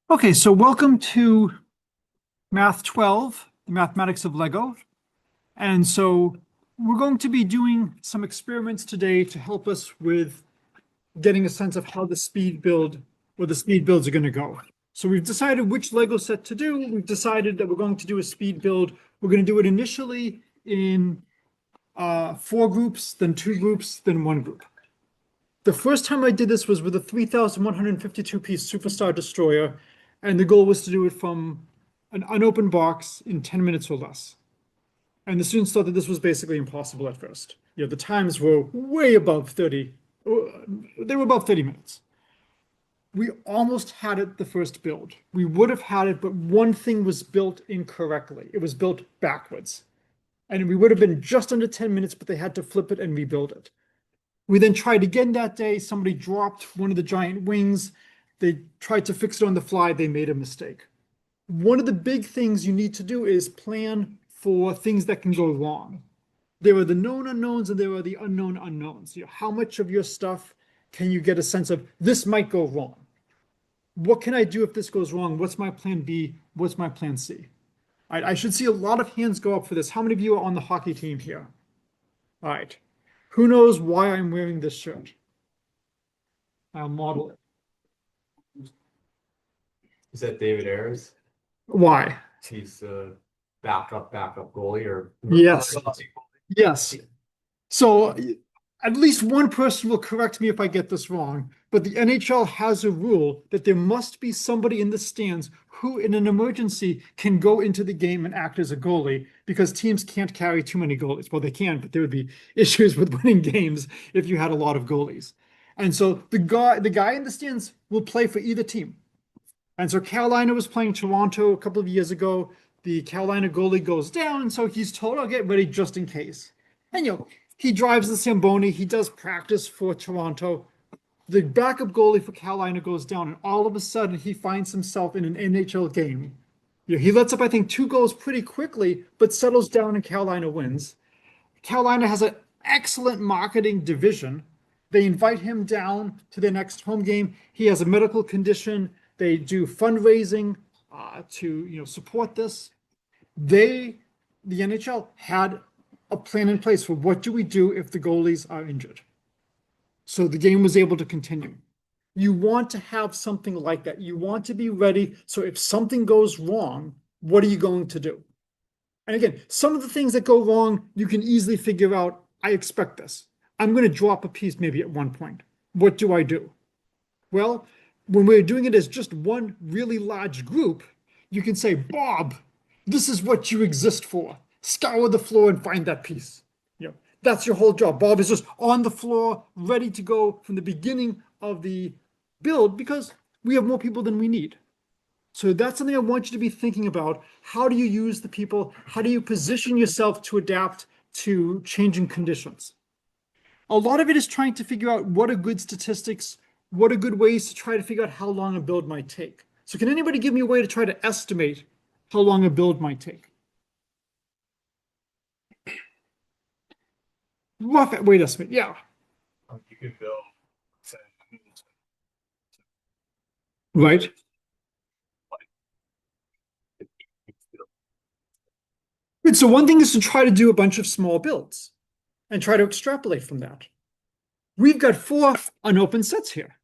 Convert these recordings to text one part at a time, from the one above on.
Okay, so welcome to Math 12, the mathematics of Lego. And so we're going to be doing some experiments today to help us with getting a sense of how the speed build or the speed builds are going to go. So we've decided which Lego set to do. We've decided that we're going to do a speed build. We're going to do it initially in 4 groups, then 2 groups, then 1 group. The first time I did this was with a 3,152 piece Superstar Destroyer, and the goal was to do it from an unopened box in 10 minutes or less. And the students thought that this was basically impossible at first. The times were way above 30. They were above 30 minutes. We almost had it the first build. We would have had it, but one thing was built incorrectly. It was built backwards. And we would have been just under 10 minutes, but they had to flip it and rebuild it. We then tried again that day. Somebody dropped one of the giant wings. They tried to fix it on the fly. They made a mistake. One of the big things you need to do is plan for things that can go wrong. There are the known unknowns and there are the unknown unknowns. How much of your stuff can you get a sense of this might go wrong? What can I do if this goes wrong? What's my plan B? What's my plan C? All right, I should see a lot of hands go up for this. How many of you are on the hockey team here? All right. Who knows why I'm wearing this shirt? I'll model it. Is that David Ayers? Why? He's a backup goalie or Yes. Yes. So at least one person will correct me if I get this wrong, but the NHL has a rule that there must be somebody in the stands who, in an emergency, can go into the game and act as a goalie because teams can't carry too many goalies. Well, they can, but there would be issues with winning games if you had a lot of goalies. And so the guy in the stands will play for either team. And so Carolina was playing Toronto a couple of years ago. The Carolina goalie goes down, so he's told, "I'll get ready just in case." And he drives the Zamboni. He does practice for Toronto. The backup goalie for Carolina goes down, and all of a sudden he finds himself in an NHL game. He lets up, I think, 2 goals pretty quickly, but settles down and Carolina wins. Carolina has an excellent marketing division. They invite him down to their next home game. He has a medical condition. They do fundraising to support this. The NHL had a plan in place for what do we do if the goalies are injured. So the game was able to continue. You want to have something like that. You want to be ready. So if something goes wrong, what are you going to do? And again, some of the things that go wrong, you can easily figure out, I expect this. I'm going to drop a piece maybe at one point. What do I do? Well, when we're doing it as just one really large group, you can say, "Bob, this is what you exist for. Scour the floor and find that piece." That's your whole job. Bob is just on the floor, ready to go from the beginning of the build because we have more people than we need. So that's something I want you to be thinking about. How do you use the people? How do you position yourself to adapt to changing conditions? A lot of it is trying to figure out what are good statistics, what are good ways to try to figure out how long a build might take. So can anybody give me a way to try to estimate how long a build might take? Rough weight estimate, yeah. You could build, say, Right. Good. So one thing is to try to do a bunch of small builds and try to extrapolate from that. We've got 4 unopened sets here.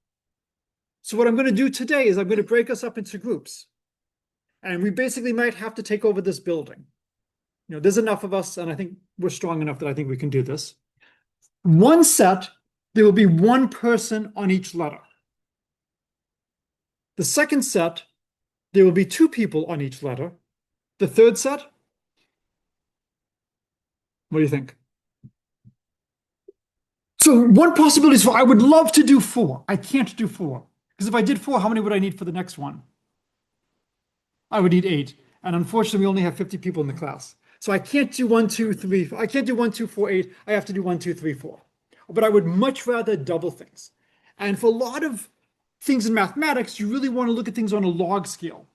So what I'm going to do today is I'm going to break us up into groups. And we basically might have to take over this building. There's enough of us, and I think we're strong enough that I think we can do this. One set, there will be 1 person on each letter. The second set, there will be 2 people on each letter. The third set, what do you think? So one possibility is I would love to do 4. I can't do 4. Because if I did 4, how many would I need for the next one? I would need 8. And unfortunately, we only have 50 people in the class. So I can't do 1, 2, 3. I can't do 1, 2, 4, 8. I have to do 1, 2, 3, 4. But I would much rather double things. And for a lot of things in mathematics, you really want to look at things on a log scale.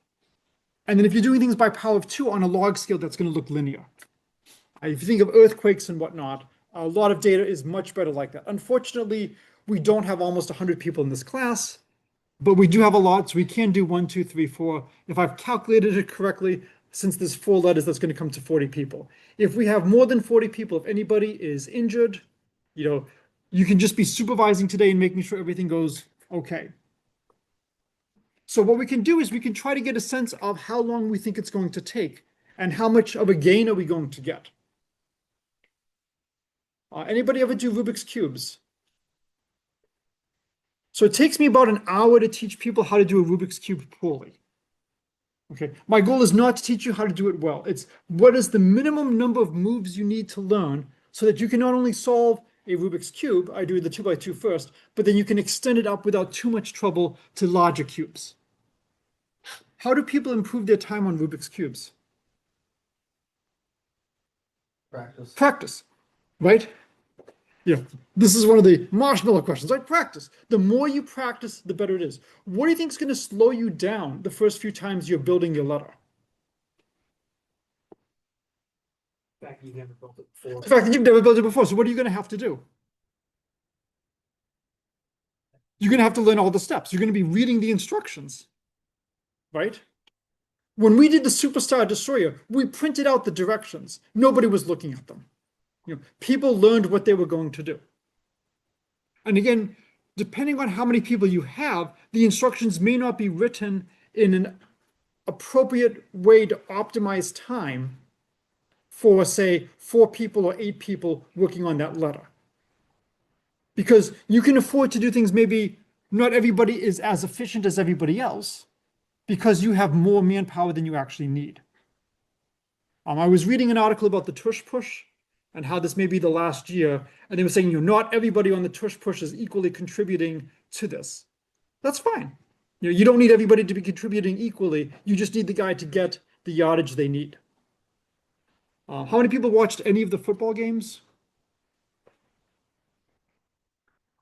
And then if you're doing things by power of 2 on a log scale, that's going to look linear. If you think of earthquakes and whatnot, a lot of data is much better like that. Unfortunately, we don't have almost 100 people in this class. but we do have a lot, so we can do 1, 2, 3, 4. If I've calculated it correctly, since there's 4 letters, that's going to come to 40 people. If we have more than 40 people, if anybody is injured, you can just be supervising today and making sure everything goes okay. So what we can do is we can try to get a sense of how long we think it's going to take and how much of a gain are we going to get. Anybody ever do Rubik's Cubes? So it takes me about an hour to teach people how to do a Rubik's Cube poorly. Okay, my goal is not to teach you how to do it well. It's what is the minimum number of moves you need to learn so that you can not only solve a Rubik's Cube, I do the 2x2 first, but then you can extend it up without too much trouble to larger cubes. How do people improve their time on Rubik's Cubes? Practice. Practice, right? Yeah, this is one of the marshmallow questions, right? Practice. The more you practice, the better it is. What do you think is going to slow you down the first few times you're building your letter? The fact you've never built it before. The fact that you've never built it before. So what are you going to have to do? You're going to have to learn all the steps. You're going to be reading the instructions, right? When we did the Superstar Destroyer, we printed out the directions. Nobody was looking at them. People learned what they were going to do. And again, depending on how many people you have, the instructions may not be written in an appropriate way to optimize time for, say, 4 people or 8 people working on that letter. Because you can afford to do things, maybe not everybody is as efficient as everybody else, because you have more manpower than you actually need. I was reading an article about the tush push and how this may be the last year, and they were saying, not everybody on the tush push is equally contributing to this. That's fine. You don't need everybody to be contributing equally. You just need the guy to get the yardage they need. How many people watched any of the football games?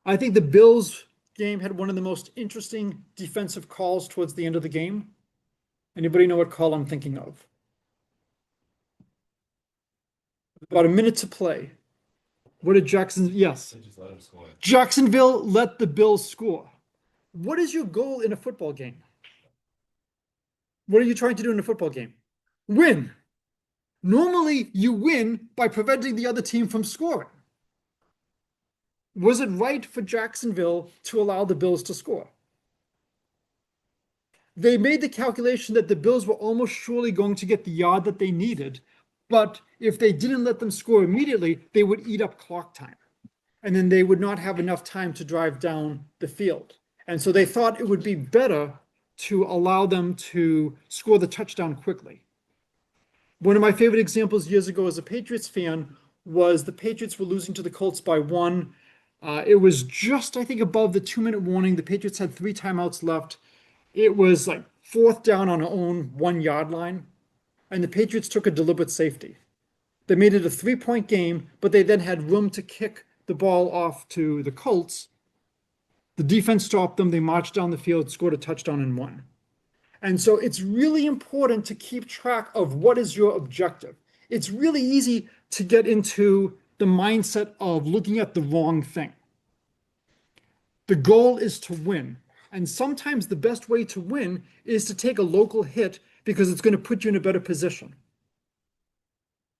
I think the Bills game had one of the most interesting defensive calls towards the end of the game. Anybody know what call I'm thinking of? About a minute to play. What did yes. They just let him score. Jacksonville let the Bills score. What is your goal in a football game? What are you trying to do in a football game? Win. Normally, you win by preventing the other team from scoring. Was it right for Jacksonville to allow the Bills to score? They made the calculation that the Bills were almost surely going to get the yard that they needed, but if they didn't let them score immediately, they would eat up clock time. And then they would not have enough time to drive down the field. And so they thought it would be better to allow them to score the touchdown quickly. One of my favorite examples years ago as a Patriots fan was the Patriots were losing to the Colts by 1. It was just, I think, above the 2-minute warning. The Patriots had 3 timeouts left. It was like 4th down on our own 1-yard line. And the Patriots took a deliberate safety. They made it a 3-point game, but they then had room to kick the ball off to the Colts. The defense stopped them. They marched down the field, scored a touchdown, and won. And so it's really important to keep track of what is your objective. It's really easy to get into the mindset of looking at the wrong thing. The goal is to win. And sometimes the best way to win is to take a local hit because it's going to put you in a better position.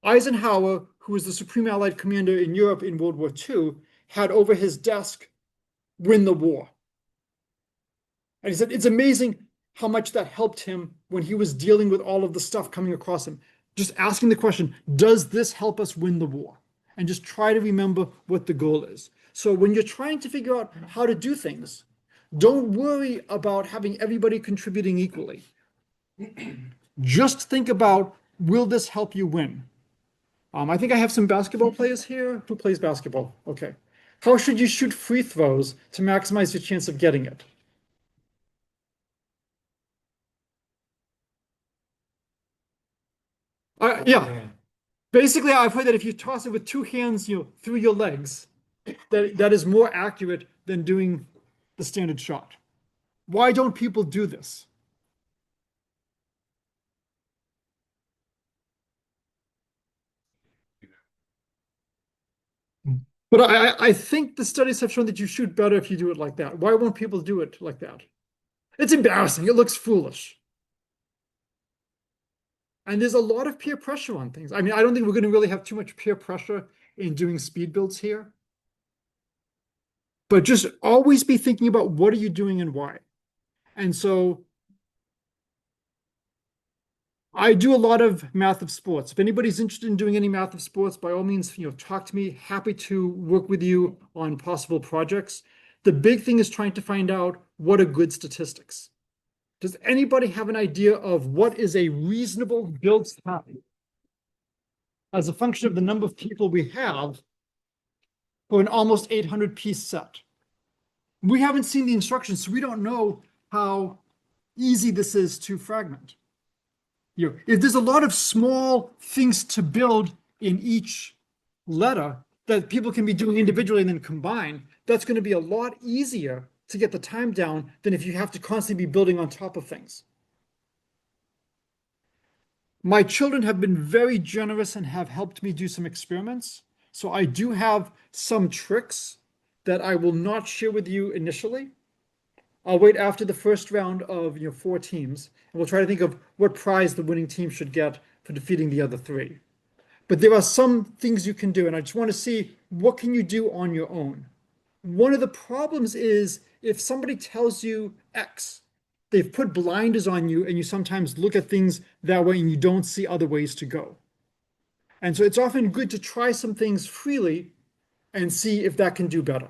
Eisenhower, who was the Supreme Allied Commander in Europe in World War II, had over his desk, "Win the war." And he said, it's amazing how much that helped him when he was dealing with all of the stuff coming across him. Just asking the question, does this help us win the war? And just try to remember what the goal is. So when you're trying to figure out how to do things, don't worry about having everybody contributing equally. Just think about, will this help you win? I think I have some basketball players here. Who plays basketball? Okay. How should you shoot free throws to maximize your chance of getting it? Yeah. Basically, I've heard that if you toss it with 2 hands, through your legs, that is more accurate than doing the standard shot. Why don't people do this? But I think the studies have shown that you shoot better if you do it like that. Why won't people do it like that? It's embarrassing. It looks foolish. And there's a lot of peer pressure on things. I mean, I don't think we're going to really have too much peer pressure in doing speed builds here. But just always be thinking about what are you doing and why. And so I do a lot of math of sports. If anybody's interested in doing any math of sports, by all means, talk to me. Happy to work with you on possible projects. The big thing is trying to find out what are good statistics. Does anybody have an idea of what is a reasonable build time as a function of the number of people we have for an almost 800 piece set? We haven't seen the instructions, so we don't know how easy this is to fragment. If there's a lot of small things to build in each letter that people can be doing individually and then combine, that's going to be a lot easier to get the time down than if you have to constantly be building on top of things. My children have been very generous and have helped me do some experiments. So I do have some tricks that I will not share with you initially. I'll wait after the first round of 4 teams, and we'll try to think of what prize the winning team should get for defeating the other 3. But there are some things you can do, and I just want to see what can you do on your own. One of the problems is if somebody tells you X, they've put blinders on you, and you sometimes look at things that way and you don't see other ways to go. And so it's often good to try some things freely and see if that can do better.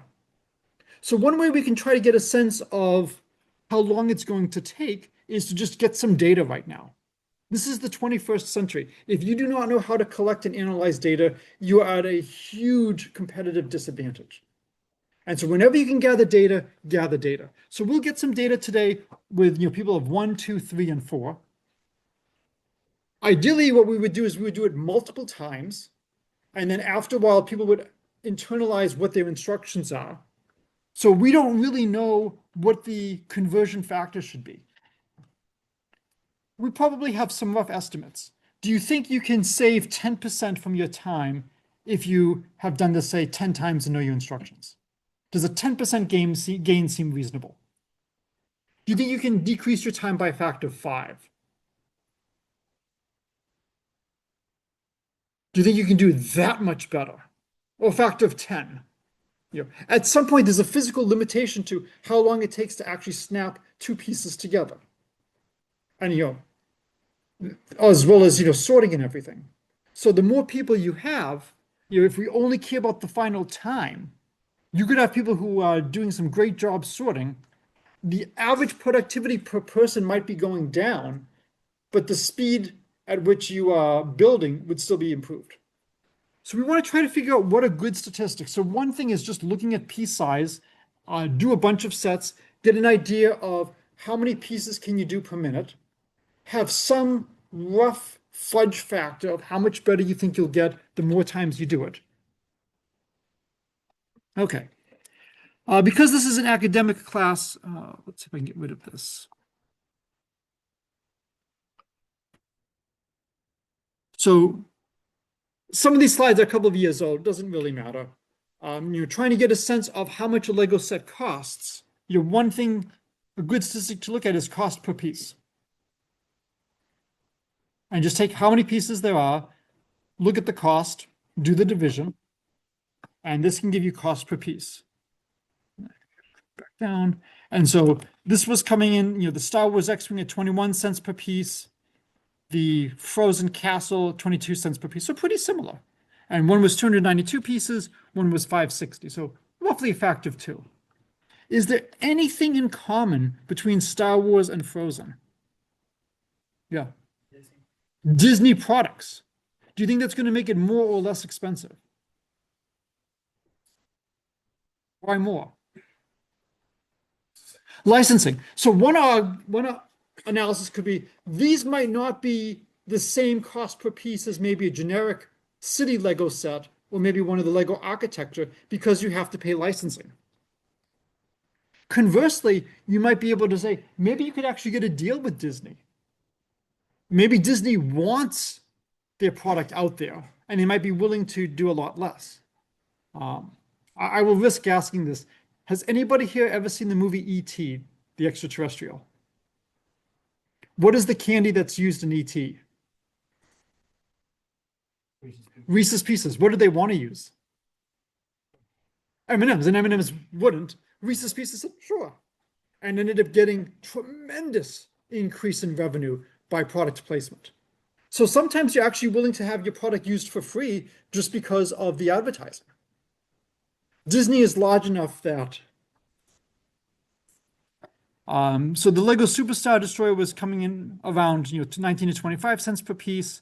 So one way we can try to get a sense of how long it's going to take is to just get some data right now. This is the 21st century. If you do not know how to collect and analyze data, you are at a huge competitive disadvantage. And so whenever you can gather data, gather data. So we'll get some data today with people of 1, 2, 3, and 4. Ideally, what we would do is we would do it multiple times. And then after a while, people would internalize what their instructions are. So we don't really know what the conversion factor should be. We probably have some rough estimates. Do you think you can save 10% from your time if you have done this, say, 10 times and know your instructions? Does a 10% gain seem reasonable? Do you think you can decrease your time by a factor of 5? Do you think you can do that much better? Or a factor of 10? At some point, there's a physical limitation to how long it takes to actually snap 2 pieces together. And, as well as, sorting and everything. So the more people you have, if we only care about the final time, you could have people who are doing some great job sorting. The average productivity per person might be going down, but the speed at which you are building would still be improved. So we want to try to figure out what are good statistics. So one thing is just looking at piece size, do a bunch of sets, get an idea of how many pieces can you do per minute, have some rough fudge factor of how much better you think you'll get the more times you do it. Okay. Because this is an academic class, let's see if I can get rid of this. So some of these slides are a couple of years old, doesn't really matter. You're trying to get a sense of how much a Lego set costs. One thing, a good statistic to look at is cost per piece. And just take how many pieces there are, look at the cost, do the division, and this can give you cost per piece. Back down. And so this was coming in, the Star Wars X-Wing at 21 cents per piece, the Frozen Castle, 22 cents per piece. So pretty similar. And one was 292 pieces, one was 560. So roughly a factor of 2. Is there anything in common between Star Wars and Frozen? Yeah. Disney products. Do you think that's going to make it more or less expensive? Why more? Licensing. So one analysis could be, these might not be the same cost per piece as maybe a generic city Lego set, or maybe one of the Lego architecture, because you have to pay licensing. Conversely, you might be able to say, maybe you could actually get a deal with Disney. Maybe Disney wants their product out there, and they might be willing to do a lot less. I will risk asking this. Has anybody here ever seen the movie E.T., the extraterrestrial? What is the candy that's used in ET? Reese's Pieces. What do they want to use? M&Ms, and M&Ms wouldn't. Reese's Pieces said, sure. And ended up getting tremendous increase in revenue by product placement. So sometimes you're actually willing to have your product used for free just because of the advertising. Disney is large enough that so the Lego Superstar Destroyer was coming in around 19 to 25 cents per piece.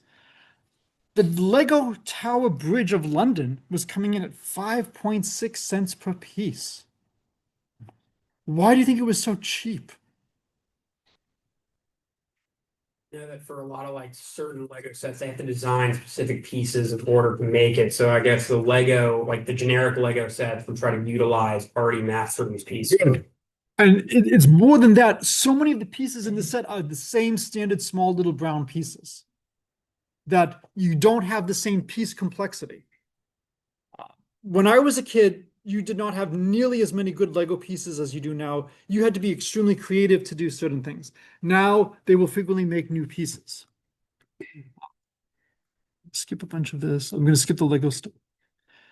The Lego Tower Bridge of London was coming in at 5.6 cents per piece. Why do you think it was so cheap? Know that for a lot of like certain Lego sets, they have to design specific pieces in order to make it. So I guess the Lego, like the generic Lego sets, will try to utilize already mass-produced pieces. And it's more than that. So many of the pieces in the set are the same standard small little brown pieces that you don't have the same piece complexity. When I was a kid, you did not have nearly as many good Lego pieces as you do now. You had to be extremely creative to do certain things. Now they will frequently make new pieces. Skip a bunch of this. I'm going to skip the Lego stuff.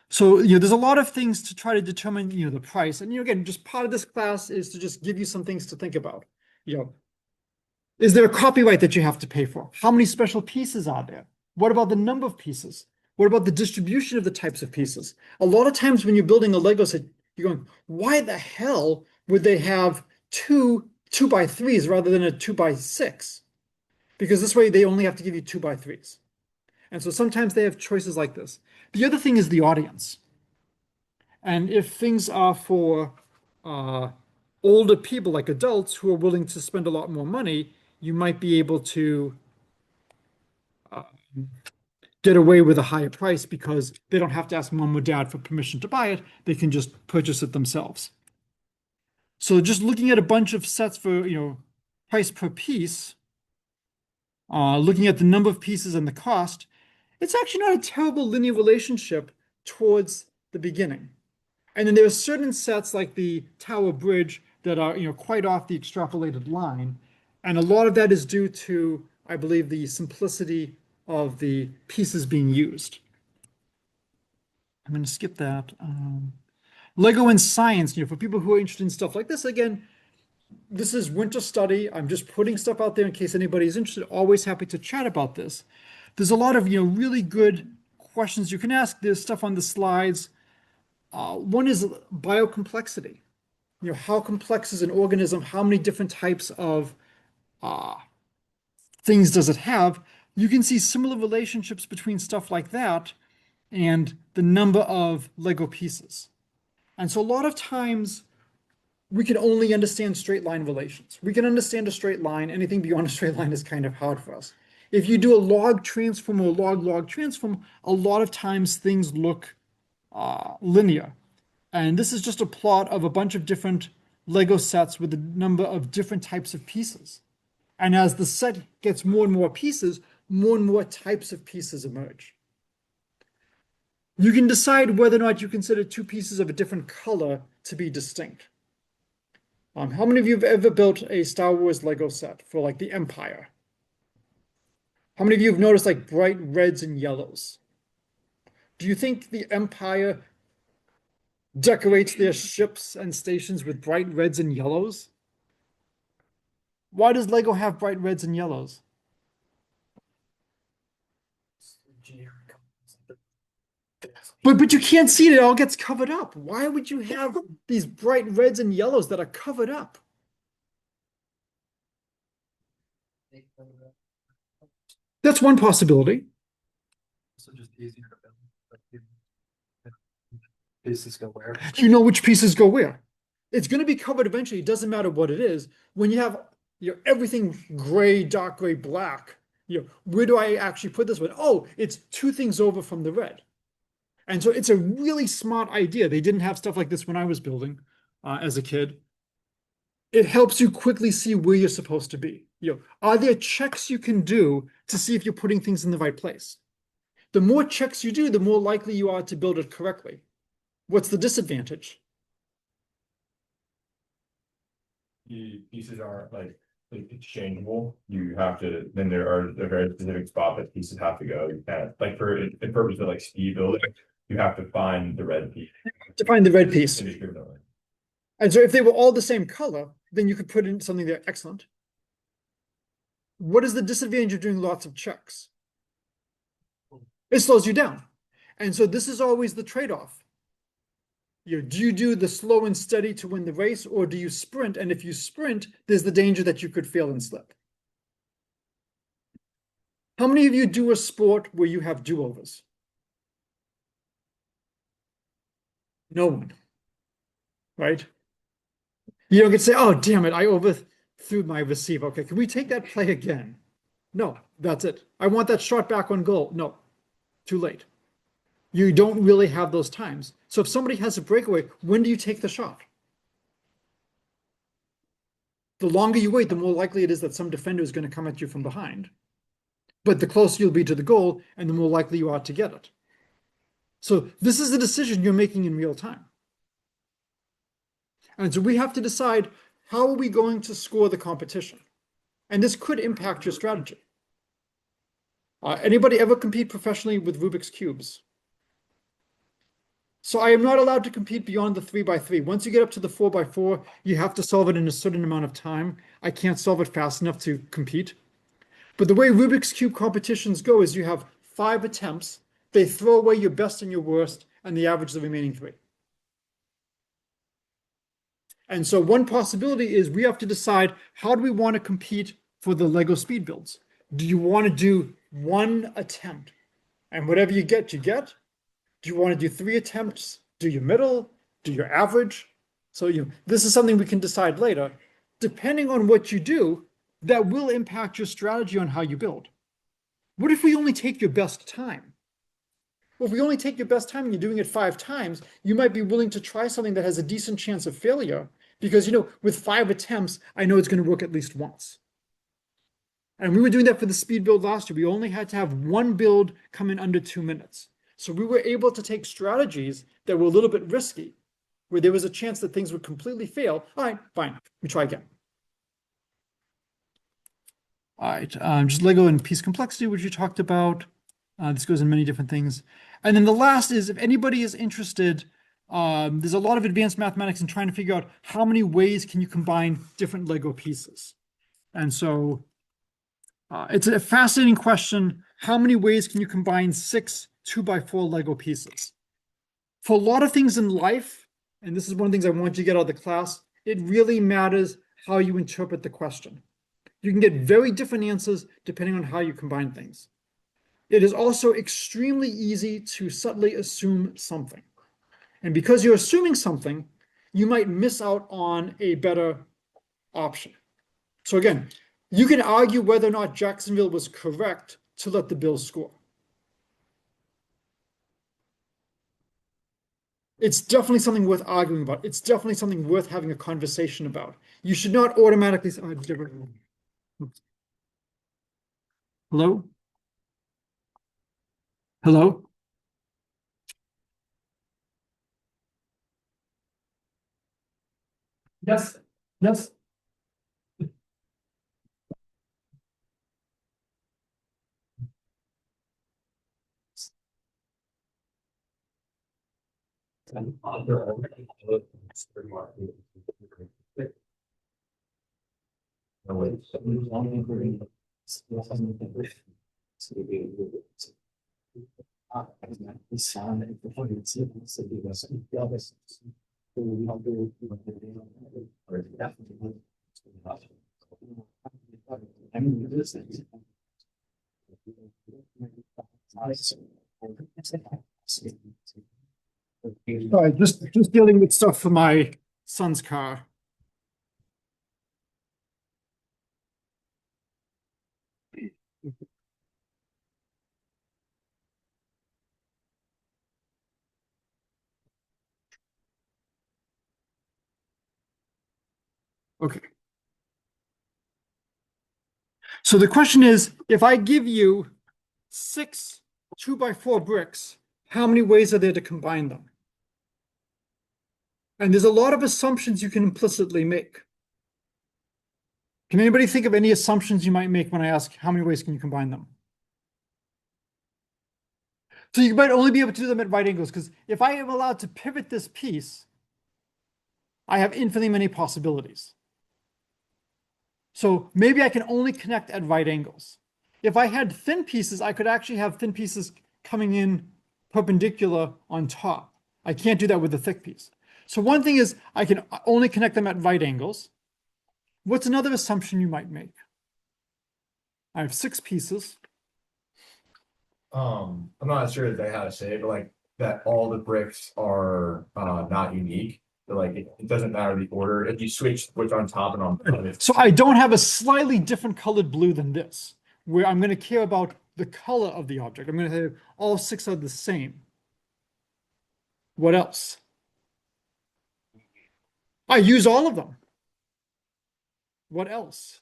So, there's a lot of things to try to determine, the price. And, again, just part of this class is to just give you some things to think about. Is there a copyright that you have to pay for? How many special pieces are there? What about the number of pieces? What about the distribution of the types of pieces? A lot of times when you're building a Lego set, you're going, why the hell would they have two 2x3s rather than a 2x6? Because this way they only have to give you 2x3s. And so sometimes they have choices like this. The other thing is the audience. And if things are for older people, like adults, who are willing to spend a lot more money, you might be able to get away with a higher price because they don't have to ask mom or dad for permission to buy it. They can just purchase it themselves. So just looking at a bunch of sets for, price per piece, looking at the number of pieces and the cost, it's actually not a terrible linear relationship towards the beginning. And then there are certain sets like the Tower Bridge that are, quite off the extrapolated line. And a lot of that is due to, I believe, the simplicity of the pieces being used. I'm going to skip that. Lego and science, for people who are interested in stuff like this, again, this is winter study. I'm just putting stuff out there in case anybody's interested. Always happy to chat about this. There's a lot of, really good questions you can ask. There's stuff on the slides. One is biocomplexity. How complex is an organism? How many different types of things does it have? You can see similar relationships between stuff like that and the number of Lego pieces. And so a lot of times we can only understand straight line relations. We can understand a straight line. Anything beyond a straight line is kind of hard for us. If you do a log transform or a log-log transform, a lot of times things look linear. And this is just a plot of a bunch of different Lego sets with a number of different types of pieces. And as the set gets more and more pieces, more and more types of pieces emerge. You can decide whether or not you consider two pieces of a different color to be distinct. How many of you have ever built a Star Wars Lego set for like the Empire? How many of you have noticed like bright reds and yellows? Do you think the Empire decorates their ships and stations with bright reds and yellows? Why does Lego have bright reds and yellows? But you can't see it, it all gets covered up. Why would you have these bright reds and yellows that are covered up? That's one possibility. So just easier to build. Pieces go where? You know which pieces go where. It's going to be covered eventually. It doesn't matter what it is. When you have everything gray, dark gray, black, where do I actually put this one? Oh, it's two things over from the red. And so it's a really smart idea. They didn't have stuff like this when I was building as a kid. It helps you quickly see where you're supposed to be. Are there checks you can do to see if you're putting things in the right place? The more checks you do, the more likely you are to build it correctly. What's the disadvantage? The pieces are like exchangeable, you have to, then there are a very specific spot that pieces have to go. You can't, like for in purpose of like speed building, you have to find the red piece. To find the red piece. Indiscriminately. And so if they were all the same color, then you could put in something there. Excellent. What is the disadvantage of doing lots of checks? It slows you down. And so this is always the trade-off. Do you do the slow and steady to win the race, or do you sprint? And if you sprint, there's the danger that you could fail and slip. How many of you do a sport where you have do-overs? No one. Right? You don't get to say, oh, damn it, I overthrew my receiver. Okay, can we take that play again? No, that's it. I want that shot back on goal. No, too late. You don't really have those times. So if somebody has a breakaway, when do you take the shot? The longer you wait, the more likely it is that some defender is going to come at you from behind. But the closer you'll be to the goal, and the more likely you are to get it. So this is the decision you're making in real time. And so we have to decide, how are we going to score the competition? And this could impact your strategy. Anybody ever compete professionally with Rubik's Cubes? So I am not allowed to compete beyond the 3x3. Once you get up to the 4x4, you have to solve it in a certain amount of time. I can't solve it fast enough to compete. But the way Rubik's Cube competitions go is you have 5 attempts. They throw away your best and your worst, and they average the remaining 3. And so one possibility is we have to decide, how do we want to compete for the Lego speed builds? Do you want to do 1 attempt? And whatever you get, you get? Do you want to do 3 attempts? Do your middle? Do your average? So this is something we can decide later. Depending on what you do, that will impact your strategy on how you build. What if we only take your best time? Well, if we only take your best time and you're doing it 5 times, you might be willing to try something that has a decent chance of failure because, with 5 attempts, I know it's going to work at least once. And we were doing that for the speed build last year. We only had to have 1 build come in under 2 minutes. So we were able to take strategies that were a little bit risky, where there was a chance that things would completely fail. All right, fine, we try again. All right, just Lego and piece complexity, which you talked about. This goes in many different things. And then the last is, if anybody is interested, there's a lot of advanced mathematics in trying to figure out how many ways can you combine different Lego pieces. And so it's a fascinating question. How many ways can you combine 6 2x4 Lego pieces? For a lot of things in life, and this is one of the things I want you to get out of the class, it really matters how you interpret the question. You can get very different answers depending on how you combine things. It is also extremely easy to subtly assume something. And because you're assuming something, you might miss out on a better option. So again, you can argue whether or not Jacksonville was correct to let the Bills score. It's definitely something worth arguing about. It's definitely something worth having a conversation about. You should not automatically say, hello? Hello? Yes, yes. All right, just dealing with stuff for my son's car. Okay. So the question is, if I give you 6 2x4 bricks, how many ways are there to combine them? And there's a lot of assumptions you can implicitly make. Can anybody think of any assumptions you might make when I ask how many ways can you combine them? So you might only be able to do them at right angles, because if I am allowed to pivot this piece, I have infinitely many possibilities. So maybe I can only connect at right angles. If I had thin pieces, I could actually have thin pieces coming in perpendicular on top. I can't do that with a thick piece. So one thing is I can only connect them at right angles. What's another assumption you might make? I have 6 pieces. I'm not sure exactly how to say it, but like that all the bricks are not unique. So like it doesn't matter the order. If you switch what's on top and on bottom, it's So I don't have a slightly different colored blue than this, where I'm going to care about the color of the object. I'm going to have all 6 are the same. What else? I use all of them. What else?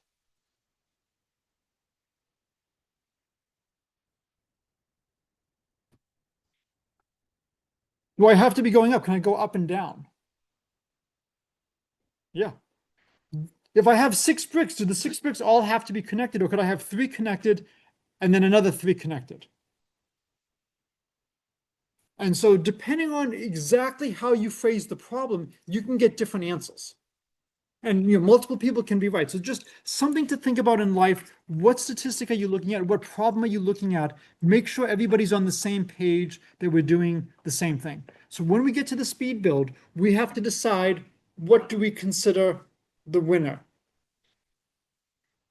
Do I have to be going up? Can I go up and down? Yeah. If I have 6 bricks, do the 6 bricks all have to be connected, or could I have 3 connected and then another 3 connected? And so depending on exactly how you phrase the problem, you can get different answers. And multiple people can be right. So just something to think about in life. What statistic are you looking at? What problem are you looking at? Make sure everybody's on the same page, that we're doing the same thing. So when we get to the speed build, we have to decide, what do we consider the winner?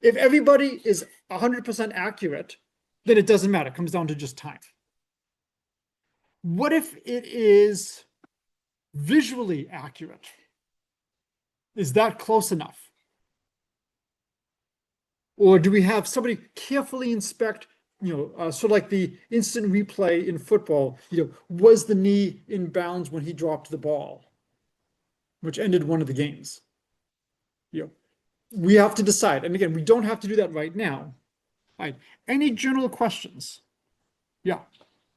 If everybody is 100% accurate, then it doesn't matter. It comes down to just time. What if it is visually accurate? Is that close enough? Or do we have somebody carefully inspect, sort of like the instant replay in football, was the knee in bounds when he dropped the ball, which ended one of the games? We have to decide. And again, we don't have to do that right now. All right. Any general questions? Yeah.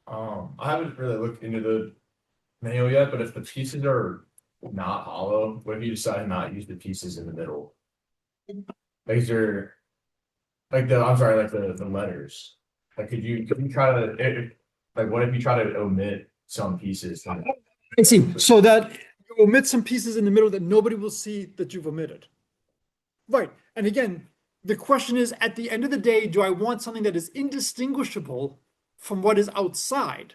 I haven't really looked into the manual yet, but if the pieces are not hollow, what if you decide to not use the pieces in the middle? Like is there like the letters. Like could you try to like what if you try to omit some pieces? I see. So that you omit some pieces in the middle that nobody will see that you've omitted. Right. And again, the question is, at the end of the day, do I want something that is indistinguishable from what is outside,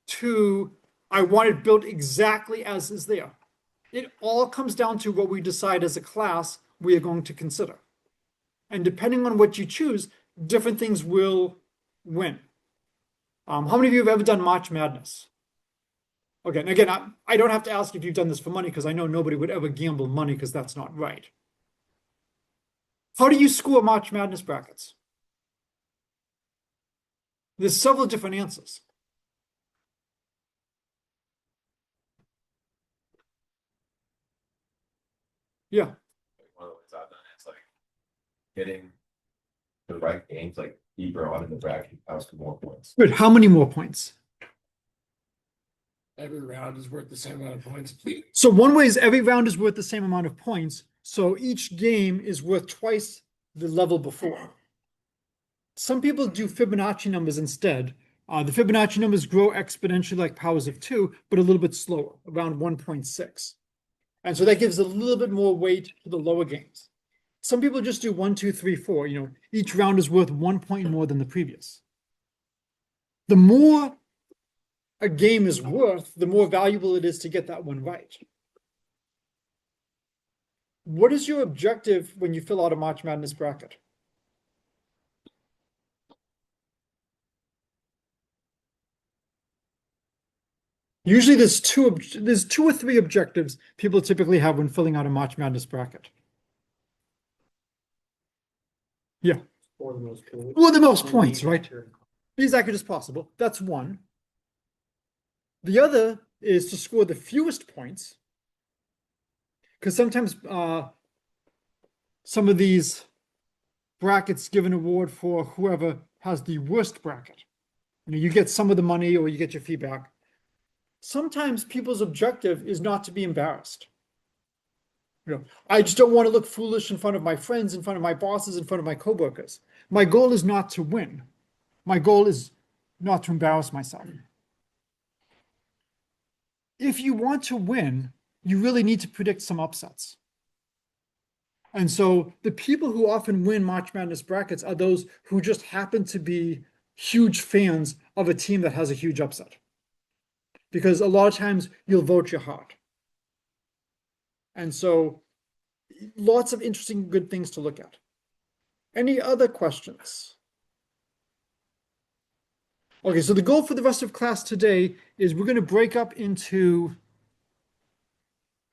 to I want it built exactly as is there? It all comes down to what we decide as a class we are going to consider. And depending on what you choose, different things will win. How many of you have ever done March Madness? Okay, and again, I don't have to ask if you've done this for money, because I know nobody would ever gamble money, because that's not right. How do you score March Madness brackets? There's several different answers. Yeah. One of the ones I've done is like getting the right games like deeper on in the bracket counts for more points. Good. How many more points? Every round is worth the same amount of points. So one way is every round is worth the same amount of points. So each game is worth twice the level before. Some people do Fibonacci numbers instead. The Fibonacci numbers grow exponentially like powers of 2, but a little bit slower, around 1.6. And so that gives a little bit more weight to the lower games. Some people just do 1, 2, 3, 4. Each round is worth 1 point more than the previous. The more a game is worth, the more valuable it is to get that one right. What is your objective when you fill out a March Madness bracket? Usually there's two or three objectives people typically have when filling out a March Madness bracket. Yeah. Or the most points. Well, the most points, right? Be as accurate as possible. That's one. The other is to score the fewest points. Because sometimes some of these brackets give an award for whoever has the worst bracket. You get some of the money or you get your feedback. Sometimes people's objective is not to be embarrassed. I just don't want to look foolish in front of my friends, in front of my bosses, in front of my coworkers. My goal is not to win. My goal is not to embarrass myself. If you want to win, you really need to predict some upsets. And so the people who often win March Madness brackets are those who just happen to be huge fans of a team that has a huge upset. Because a lot of times you'll vote your heart. And so lots of interesting, good things to look at. Any other questions? Okay, so the goal for the rest of class today is we're going to break up into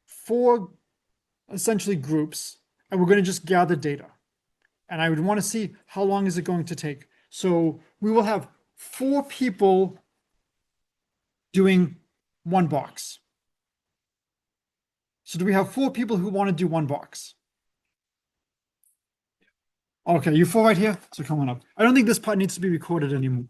4 essentially groups, and we're going to just gather data. And I would want to see how long is it going to take. So we will have 4 people doing 1 box. So do we have 4 people who want to do 1 box? Okay, you 4 right here, so come on up. I don't think this part needs to be recorded anymore.